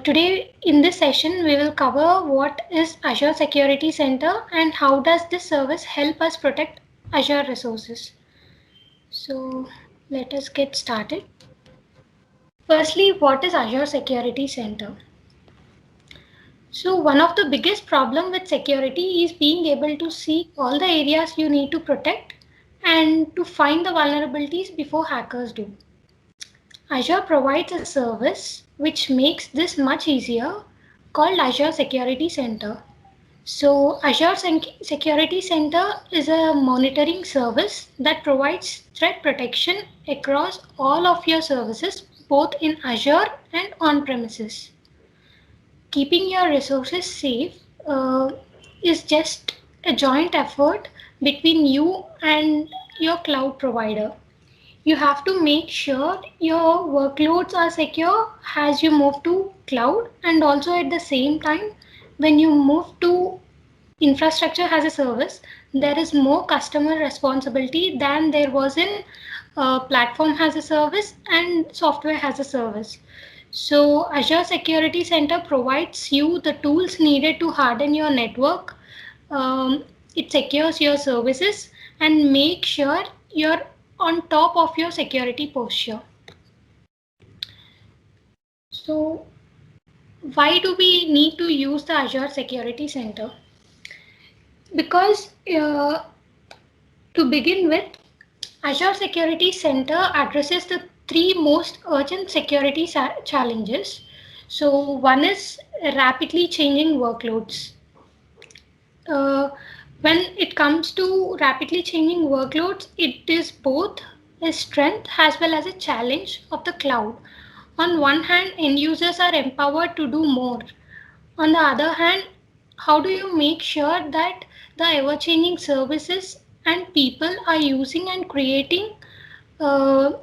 Today in this session, we will cover what is Azure Security Center and how does this service help us protect Azure resources. So let us get started. Firstly, what is Azure Security Center? So one of the biggest problem with security is being able to see all the areas you need to protect and to find the vulnerabilities before hackers do. Azure provides a service which makes this much easier called Azure Security Center. So Azure Security Center is a monitoring service that provides threat protection across all of your services, both in Azure and on premises. Keeping your resources safe is just a joint effort between you and your cloud provider. You have to make sure your workloads are secure as you move to cloud, and also at the same time, when you move to infrastructure as a service, there is more customer responsibility than there was in platform as a service and software as a service. So Azure Security Center provides you the tools needed to harden your network. It secures your services and make sure you're on top of your security posture. So why do we need to use the Azure Security Center? Because to begin with, Azure Security Center addresses the three most urgent security challenges. So one is rapidly changing workloads. Uh, when it comes to rapidly changing workloads, it is both a strength as well as a challenge of the cloud. On one hand, end users are empowered to do more. On the other hand, how do you make sure that the ever changing services and people are using and creating uh,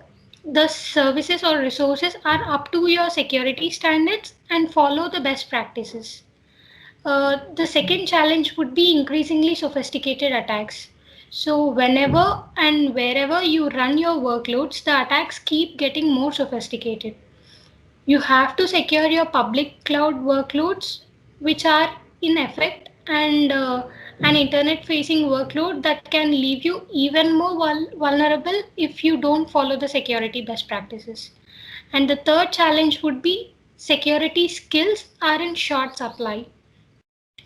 the services or resources are up to your security standards and follow the best practices? The second challenge would be increasingly sophisticated attacks. So, whenever and wherever you run your workloads, the attacks keep getting more sophisticated. You have to secure your public cloud workloads, which are in effect, and an internet facing workload that can leave you even more vulnerable if you don't follow the security best practices. And the third challenge would be security skills are in short supply.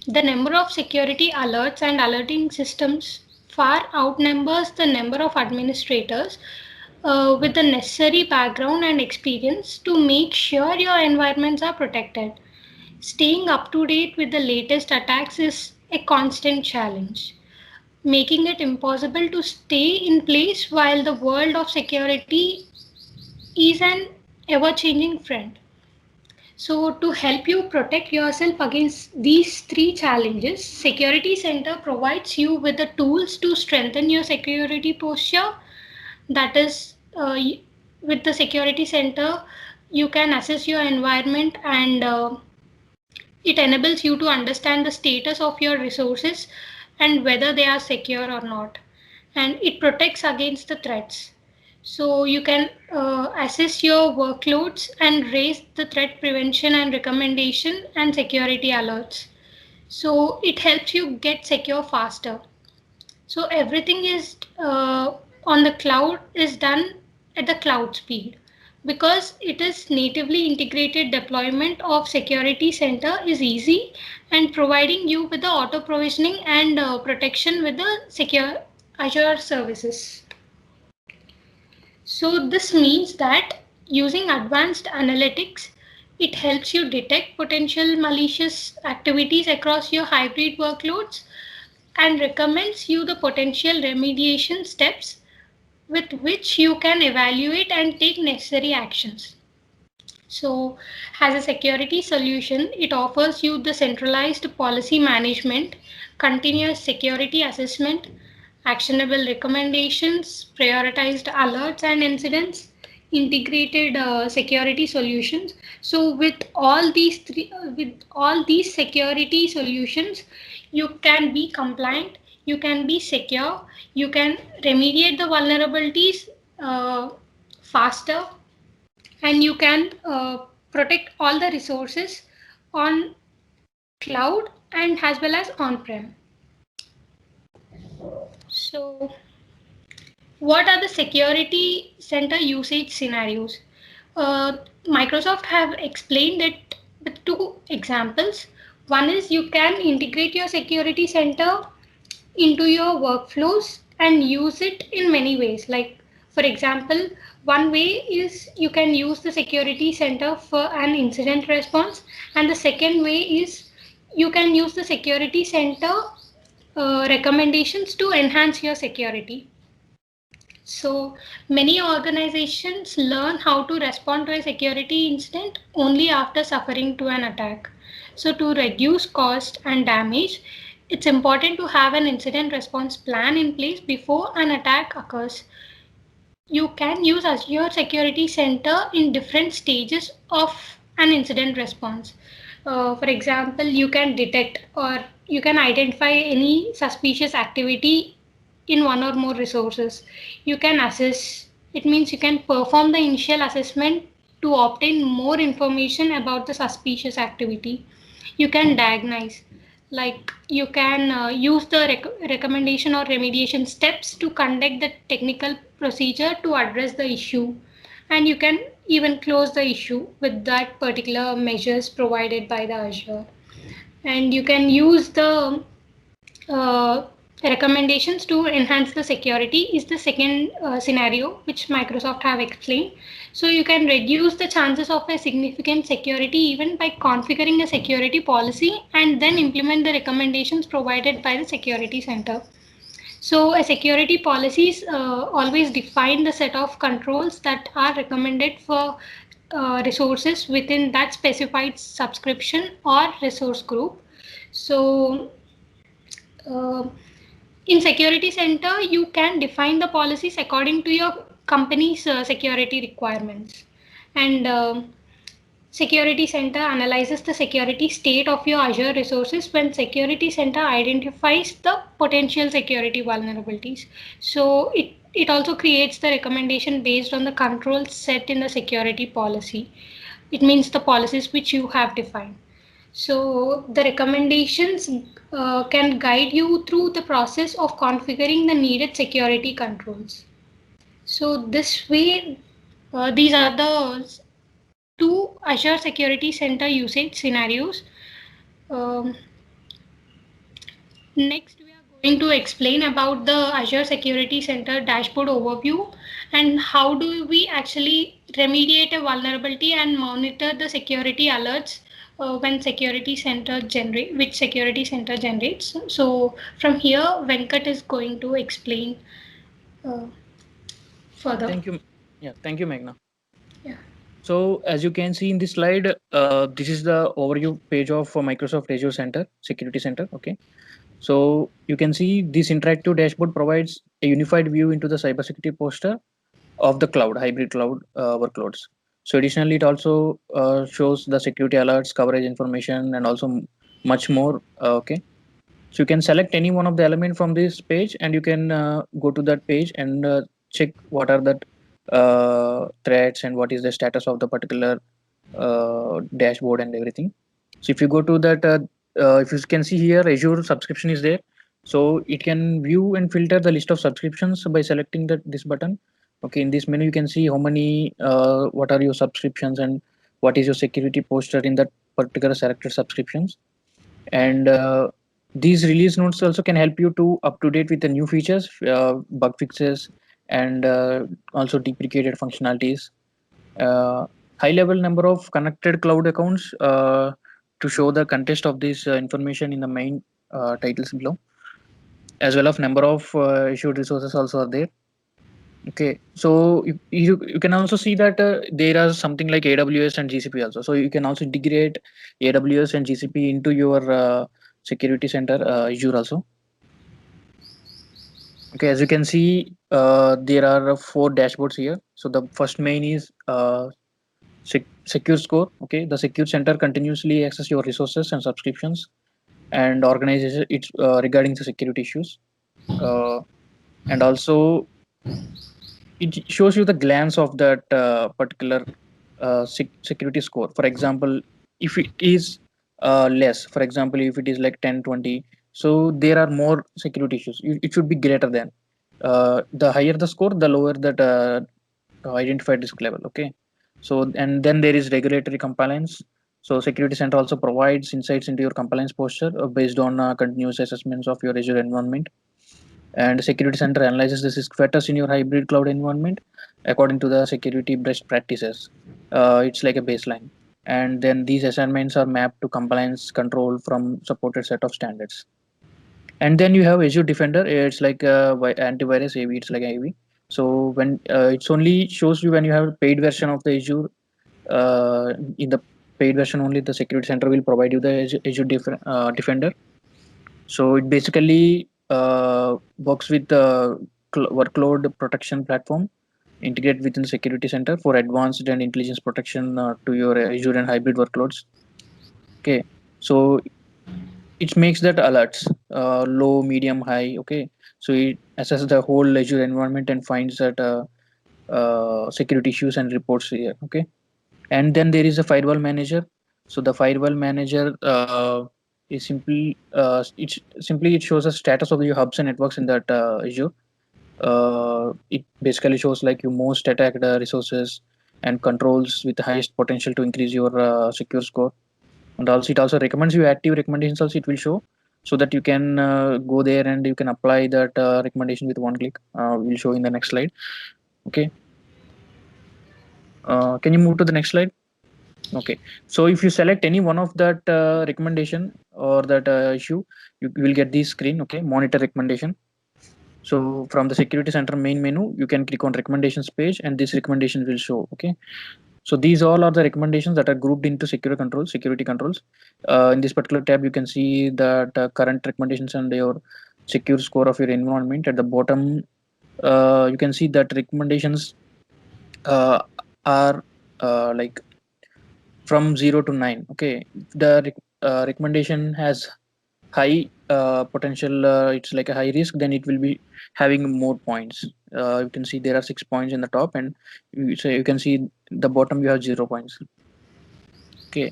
The number of security alerts and alerting systems far outnumbers the number of administrators with the necessary background and experience to make sure your environments are protected. Staying up to date with the latest attacks is a constant challenge, making it impossible to stay in place while the world of security is an ever changing friend. So, to help you protect yourself against these three challenges, Security Center provides you with the tools to strengthen your security posture. That is, with the Security Center, you can assess your environment and it enables you to understand the status of your resources and whether they are secure or not. And it protects against the threats. So you can assess your workloads and raise the threat prevention and recommendation and security alerts. So it helps you get secure faster. So everything is on the cloud is done at the cloud speed because it is natively integrated deployment of security center is easy and providing you with the auto provisioning and protection with the secure Azure services. So this means that using advanced analytics, it helps you detect potential malicious activities across your hybrid workloads and recommends you the potential remediation steps with which you can evaluate and take necessary actions. So, as a security solution, it offers you the centralized policy management, continuous security assessment, actionable recommendations, prioritized alerts and incidents, integrated security solutions. So, with all these security solutions, you can be compliant, you can be secure, you can remediate the vulnerabilities faster, and you can protect all the resources on cloud and as well as on-prem. So what are the security center usage scenarios? Microsoft have explained it with two examples. One is you can integrate your security center into your workflows and use it in many ways. Like, for example, one way is you can use the security center for an incident response, and the second way is you can use the security center recommendations to enhance your security. So many organizations learn how to respond to a security incident only after suffering to an attack. So to reduce cost and damage, it's important to have an incident response plan in place before an attack occurs. You can use Azure Security Center in different stages of an incident response. For example, you can detect or you can identify any suspicious activity in one or more resources. You can assess, it means you can perform the initial assessment to obtain more information about the suspicious activity. You can diagnose, like you can use the recommendation or remediation steps to conduct the technical procedure to address the issue, and you can even close the issue with that particular measures provided by the Azure. And you can use the uh, recommendations to enhance the security is the second scenario which Microsoft have explained. So you can reduce the chances of a significant security event by configuring a security policy and then implement the recommendations provided by the security center. So a security policies always define the set of controls that are recommended for resources within that specified subscription or resource group. So uh, in Security Center, you can define the policies according to your company's security requirements. And Security Center analyzes the security state of your Azure resources when Security Center identifies the potential security vulnerabilities. So it also creates the recommendation based on the controls set in the security policy. It means the policies which you have defined. So the recommendations can guide you through the process of configuring the needed security controls. So this way, these are the two Azure Security Center usage scenarios. Um, Next, we are going to explain about the Azure Security Center dashboard overview and how do we actually remediate a vulnerability and monitor the security alerts when Security Center which Security Center generates. So from here, Venkat is going to explain uh, further. Thank you. Yeah, thank you, Meghna. Yeah. So as you can see in this slide, this is the overview page of Microsoft Azure Center, Security Center. Okay. So you can see this interactive dashboard provides a unified view into the cybersecurity posture of the cloud, hybrid cloud workloads. So additionally, it also shows the security alerts, coverage information, and also much more. Okay. So you can select any one of the element from this page and you can go to that page and check what are the threats and what is the status of the particular dashboard and everything. So if you go to that, if you can see here, Azure subscription is there. So it can view and filter the list of subscriptions by selecting this button. Okay, in this menu you can see how many, what are your subscriptions and what is your security posture in that particular selected subscriptions. And these release notes also can help you to up to date with the new features, bug fixes, and also deprecated functionalities. High level number of connected cloud accounts to show the context of this information in the main titles below, as well as number of issued resources also are there. Okay, so you can also see that there are something like AWS and GCP also. So you can also integrate AWS and GCP into your security center Azure also. Okay, as you can see, there are four dashboards here. So the first main is secure score. Okay, the secure center continuously access your resources and subscriptions and organizes it regarding the security issues. And also it shows you the glance of that particular security score. For example, if it is less, for example, if it is like 10, 20, so there are more security issues. It should be greater than. The higher the score, the lower that identified risk level. Okay. So, and then there is regulatory compliance. So security center also provides insights into your compliance posture based on continuous assessments of your Azure environment. And security center analyzes the risk factors in your hybrid cloud environment according to the security best practices. It's like a baseline, and then these assignments are mapped to compliance control from supported set of standards. And then you have Azure Defender. It's like a antivirus AV. It's like AV. So when it's only shows you when you have a paid version of the Azure. In the paid version only, the security center will provide you the Azure Defender. So it basically works with the workload protection platform integrate within security center for advanced and intelligence protection to your Azure and hybrid workloads. Okay, so it makes that alerts low, medium, high. Okay, so it assesses the whole Azure environment and finds that security issues and reports here. Okay, and then there is a firewall manager. So the firewall manager is simply it shows a status of your hubs and networks in that Azure. It basically shows like your most attacked resources and controls with the highest potential to increase your secure score. And also it also recommends you active recommendations also it will show, so that you can go there and you can apply that recommendation with one click. We'll show in the next slide. Okay, can you move to the next slide? Okay, so if you select any one of that recommendation or that issue, you will get this screen. Okay, monitor recommendation. So from the security center main menu, you can click on recommendations page and this recommendation will show. Okay, so these all are the recommendations that are grouped into security controls. In this particular tab, you can see that current recommendations and your secure score of your environment. At the bottom, you can see that recommendations uh, are like from 0 to 9. Okay, the recommendation has high potential, it's like a high risk, then it will be having more points. You can see there are 6 points in the top, and so you can see the bottom you have 0 points. Okay,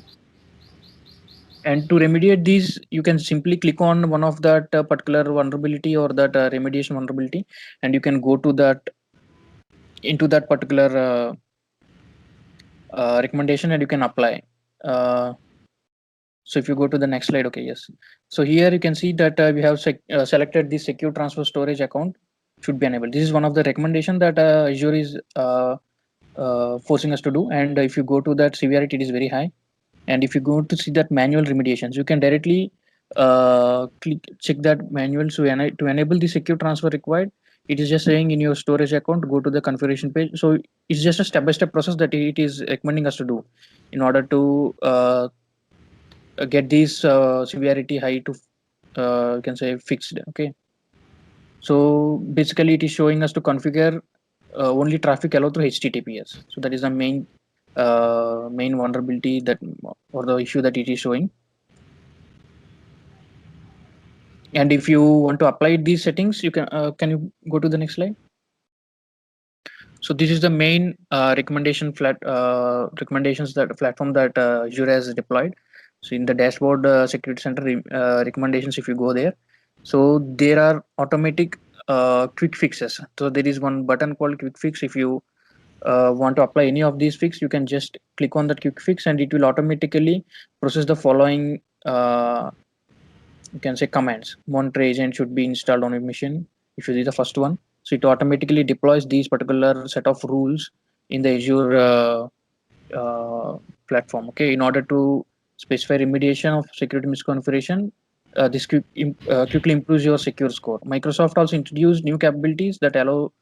and to remediate these, you can simply click on one of that particular vulnerability or that remediation vulnerability, and you can go to that into that particular recommendation and you can apply. uh, So if you go to the next slide, okay, yes. So here you can see that we have selected the secure transfer storage account should be enabled. This is one of the recommendation that Azure is forcing us to do. And if you go to that severity, it is very high. And if you go to see that manual remediations, you can directly check that manual. So to enable the secure transfer required, it is just saying in your storage account, go to the configuration page. So it's just a step-by-step process that it is recommending us to do in order to get these severity high to you can say fixed. Okay, so basically it is showing us to configure only traffic allowed through HTTPS. So that is the main vulnerability that or the issue that it is showing. And if you want to apply these settings, you can you go to the next slide? So this is the main recommendations that platform that Azure has deployed. So in the dashboard security center recommendations, if you go there, so there are automatic quick fixes. So there is one button called quick fix. If you want to apply any of these fix, you can just click on that quick fix and it will automatically process the following you can say commands. Monitor agent should be installed on your machine if you see the first one. So it automatically deploys these particular set of rules in the Azure platform. Okay, in order to specify remediation of security misconfiguration, this quickly improves your secure score. Microsoft also introduced new capabilities that allow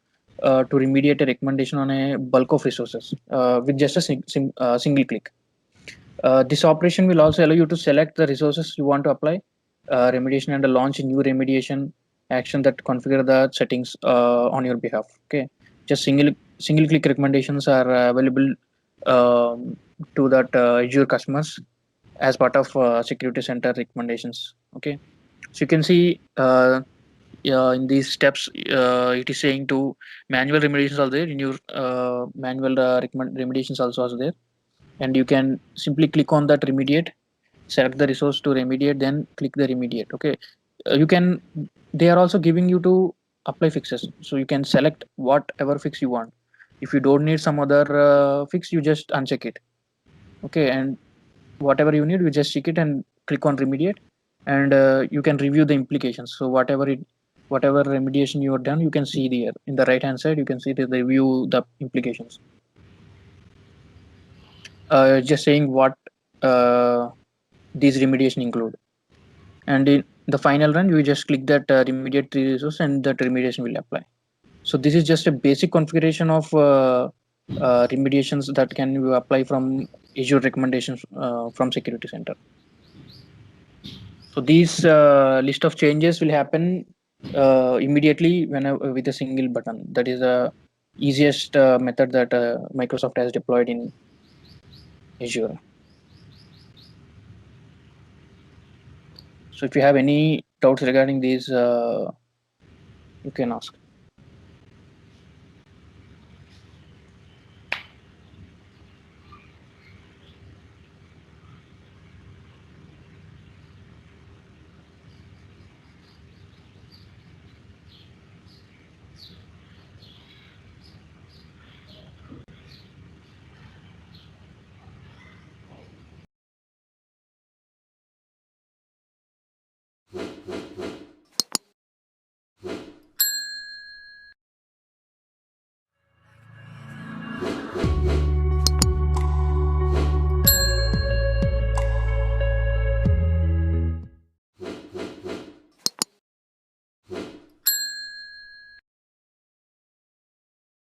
to remediate a recommendation on a bulk of resources with just a single click. This operation will also allow you to select the resources you want to apply remediation and launch a new remediation action that configure the settings on your behalf. Okay, just single click recommendations are available to that Azure customers as part of security center recommendations. Okay, so you can see in these steps it is saying to manual remediations are there in your manual remediations also are there. and you can simply click on that remediate, select the resource to remediate, then click the remediate. Okay, you can, they are also giving you to apply fixes, so you can select whatever fix you want. If you don't need some other fix, you just uncheck it. Okay, and whatever you need, you just check it and click on remediate, and you can review the implications. So whatever remediation you have done, you can see there in the right hand side, you can see the review the implications, just saying what uh, these remediation include. And in the final run, you just click that remediate resource and that remediation will apply. So this is just a basic configuration of remediations that can you apply from Azure recommendations from Security Center. So these list of changes will happen immediately whenever with a single button. That is the easiest method that Microsoft has deployed in Azure. So if you have any doubts regarding these, you can ask.